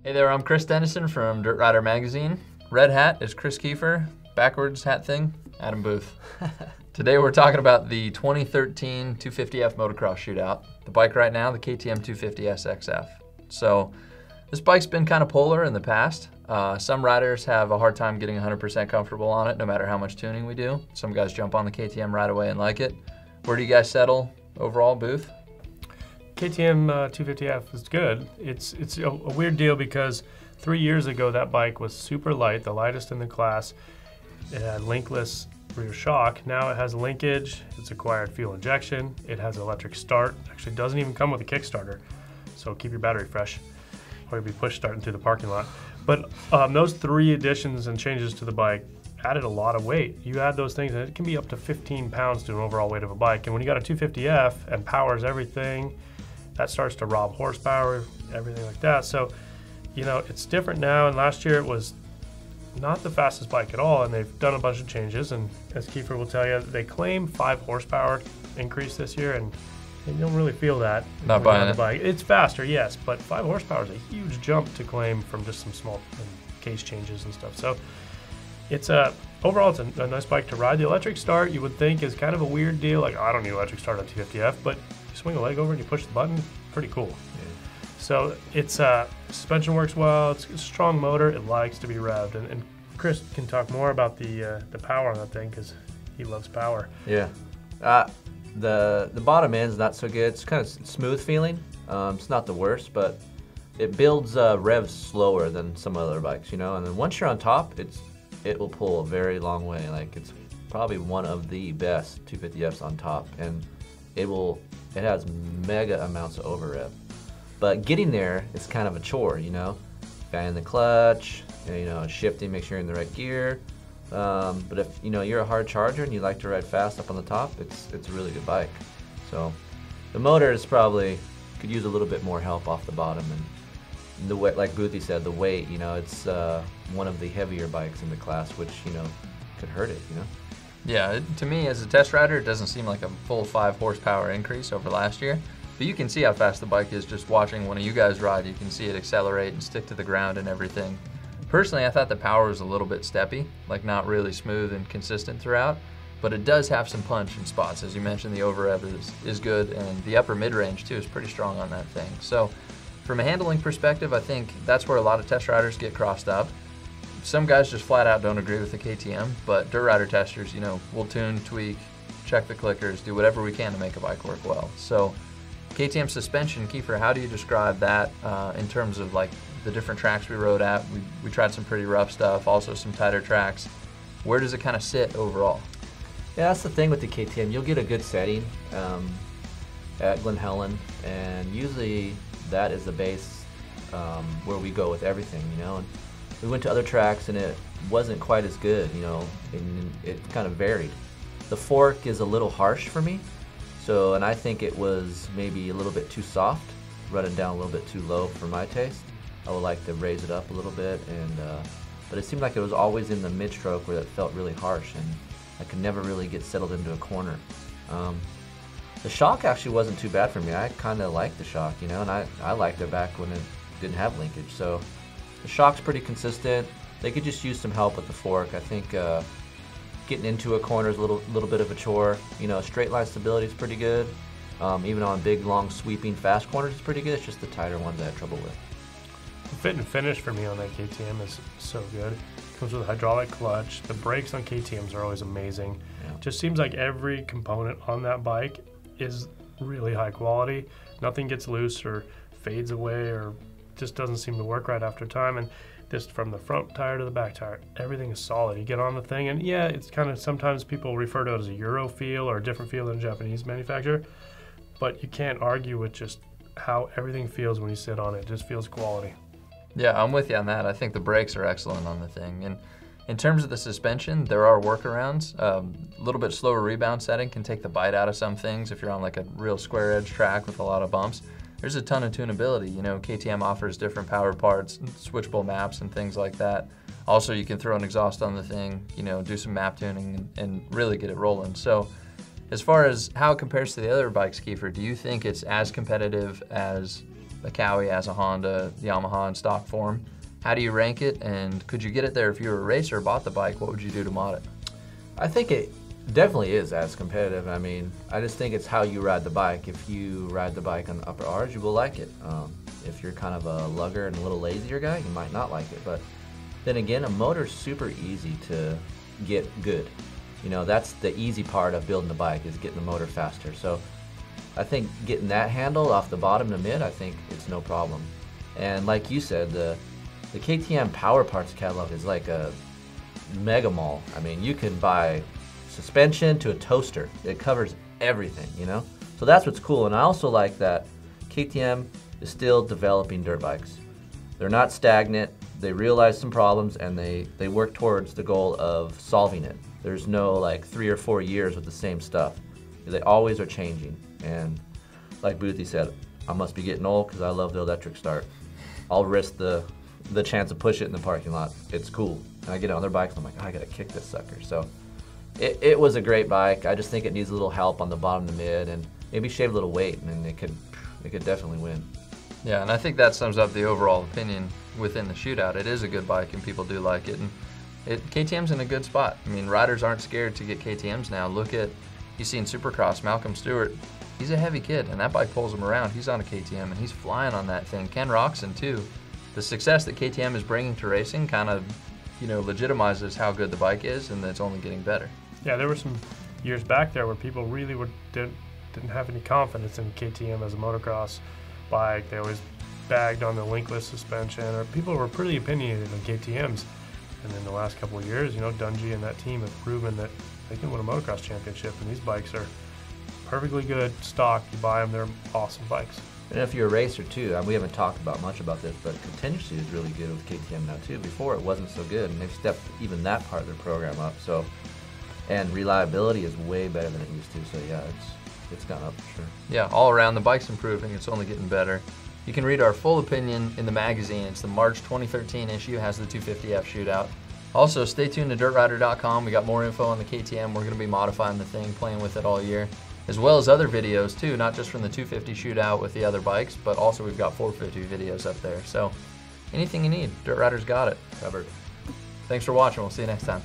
Hey there, I'm Chris Dennison from Dirt Rider Magazine. Red hat is Chris Kiefer, backwards hat thing, Adam Booth. Today we're talking about the 2013 250F motocross shootout. The bike right now, the KTM 250 SXF. So this bike's been kind of polar in the past. Some riders have a hard time getting 100% comfortable on it, no matter how much tuning we do. Some guys jump on the KTM right away and like it. Where do you guys settle overall, Booth? KTM 250F is good. It's a weird deal because 3 years ago that bike was super light, the lightest in the class. It had linkless rear shock. Now it has linkage, it's acquired fuel injection, it has electric start. Actually doesn't even come with a Kickstarter, so keep your battery fresh or you'll be push starting through the parking lot. But those 3 additions and changes to the bike added a lot of weight. You add those things and it can be up to 15 pounds to an overall weight of a bike. And when you got a 250F and powers everything, that starts to rob horsepower, everything like that. So, you know, it's different now, and last year it was not the fastest bike at all, and they've done a bunch of changes, and as Kiefer will tell you, they claim 5 horsepower increase this year, and you don't really feel that. Not buying it. Bike. It's faster, yes, but 5 horsepower is a huge jump to claim from just some small case changes and stuff. So it's overall, it's a nice bike to ride. The electric start, you would think, is kind of a weird deal, like, oh, I don't need electric start on 250F, but you swing a leg over and you push the button, pretty cool. Yeah. So it's suspension works well, it's a strong motor, it likes to be revved, and Chris can talk more about the power on that thing because he loves power. Yeah, the bottom end's not so good. It's kind of smooth feeling. It's not the worst, but it builds revs slower than some other bikes, you know. And then once you're on top, it will pull a very long way. Like, it's probably one of the best 250Fs on top, and it has mega amounts of over rev. But getting there is kind of a chore, you know. Guy in the clutch, you know, shifting, make sure you're in the right gear. But if you know you're a hard charger and you like to ride fast up on the top, it's a really good bike. So the motor is probably could use a little bit more help off the bottom, and the weight, like Boothie said, the weight, you know, it's one of the heavier bikes in the class, which, you know, could hurt it, you know. Yeah, to me as a test rider, it doesn't seem like a full 5 horsepower increase over last year. But you can see how fast the bike is just watching one of you guys ride. You can see it accelerate and stick to the ground and everything. Personally, I thought the power was a little bit steppy, like not really smooth and consistent throughout, but it does have some punch in spots. As you mentioned, the over rev is good, and the upper mid-range too is pretty strong on that thing. So from a handling perspective, I think that's where a lot of test riders get crossed up. Some guys just flat out don't agree with the KTM, but dirt rider testers, you know, we'll tune, tweak, check the clickers, do whatever we can to make a bike work well. So KTM suspension, Kiefer, how do you describe that in terms of like the different tracks we rode at? We tried some pretty rough stuff, also some tighter tracks. Where does it kind of sit overall? Yeah, that's the thing with the KTM. You'll get a good setting at Glen Helen, and usually that is the base where we go with everything, you know. And we went to other tracks and it wasn't quite as good, you know, and it kind of varied. The fork is a little harsh for me, so, and I think it was maybe a little bit too soft, running down a little bit too low for my taste. I would like to raise it up a little bit, and but it seemed like it was always in the mid-stroke where it felt really harsh, and I could never really get settled into a corner. The shock actually wasn't too bad for me. I kind of liked the shock, you know, and I liked it back when it didn't have linkage. So the shock's pretty consistent. They could just use some help with the fork. I think getting into a corner is a little bit of a chore. You know, straight line stability is pretty good. Even on big, long, sweeping, fast corners, it's pretty good. It's just the tighter ones I had trouble with. The fit and finish for me on that KTM is so good. Comes with a hydraulic clutch. The brakes on KTMs are always amazing. Yeah. Just seems like every component on that bike is really high quality. Nothing gets loose or fades away or just doesn't seem to work right after time. And just from the front tire to the back tire, everything is solid. You get on the thing, and yeah, it's kind of, sometimes people refer to it as a Euro feel or a different feel than a Japanese manufacturer, but you can't argue with just how everything feels when you sit on it. It just feels quality. Yeah, I'm with you on that. I think the brakes are excellent on the thing. And in terms of the suspension, there are workarounds. A little bit slower rebound setting can take the bite out of some things if you're on like a real square edge track with a lot of bumps. There's a ton of tunability. You know, KTM offers different power parts, switchable maps and things like that. Also, you can throw an exhaust on the thing, you know, do some map tuning and really get it rolling. So as far as how it compares to the other bikes, Kiefer, do you think it's as competitive as the Cowie has a Honda, Yamaha in stock form. How do you rank it, and could you get it there if you were a racer, bought the bike? What would you do to mod it? I think it definitely is as competitive. I mean, I just think it's how you ride the bike. If you ride the bike on the upper R's, you will like it. If you're kind of a lugger and a little lazier guy, you might not like it. But then again, a motor's super easy to get good. You know, that's the easy part of building the bike, is getting the motor faster. So I think getting that handle off the bottom to mid, I think it's no problem. And like you said, the KTM Power Parts catalog is like a mega mall. I mean, you can buy suspension to a toaster. It covers everything, you know? So that's what's cool. And I also like that KTM is still developing dirt bikes. They're not stagnant. They realize some problems and they work towards the goal of solving it. There's no like 3 or 4 years with the same stuff. They always are changing. And like Boothie said, I must be getting old because I love the electric start. I'll risk the chance to push it in the parking lot. It's cool. And I get on their bikes and I'm like, oh, I gotta kick this sucker. So it was a great bike. I just think it needs a little help on the bottom to mid and maybe shave a little weight, and then it could definitely win. Yeah, and I think that sums up the overall opinion within the Shootout. It is a good bike and people do like it. And KTM's in a good spot. I mean, riders aren't scared to get KTM's now. Look at, you see in Supercross, Malcolm Stewart, he's a heavy kid and that bike pulls him around. He's on a KTM and he's flying on that thing. Ken Roxon too. The success that KTM is bringing to racing kind of, you know, legitimizes how good the bike is, and it's only getting better. Yeah, there were some years back there where people really didn't have any confidence in KTM as a motocross bike. They always bagged on the linkless suspension, or people were pretty opinionated on KTMs. And in the last couple of years, you know, Dungey and that team have proven that they can win a motocross championship, and these bikes are perfectly good stock. You buy them, they're awesome bikes. And if you're a racer too, we haven't talked much about this, but contingency is really good with KTM now too. Before it wasn't so good, and they've stepped even that part of their program up. So, and reliability is way better than it used to. So yeah, it's gone up for sure. Yeah, all around the bike's improving. It's only getting better. You can read our full opinion in the magazine. It's the March 2013 issue. It has the 250F Shootout. Also, stay tuned to DirtRider.com. We got more info on the KTM. We're going to be modifying the thing, playing with it all year, as well as other videos too, not just from the 250 Shootout with the other bikes, but also we've got 450 videos up there. So anything you need, Dirt Rider's got it covered. Thanks for watching. We'll see you next time.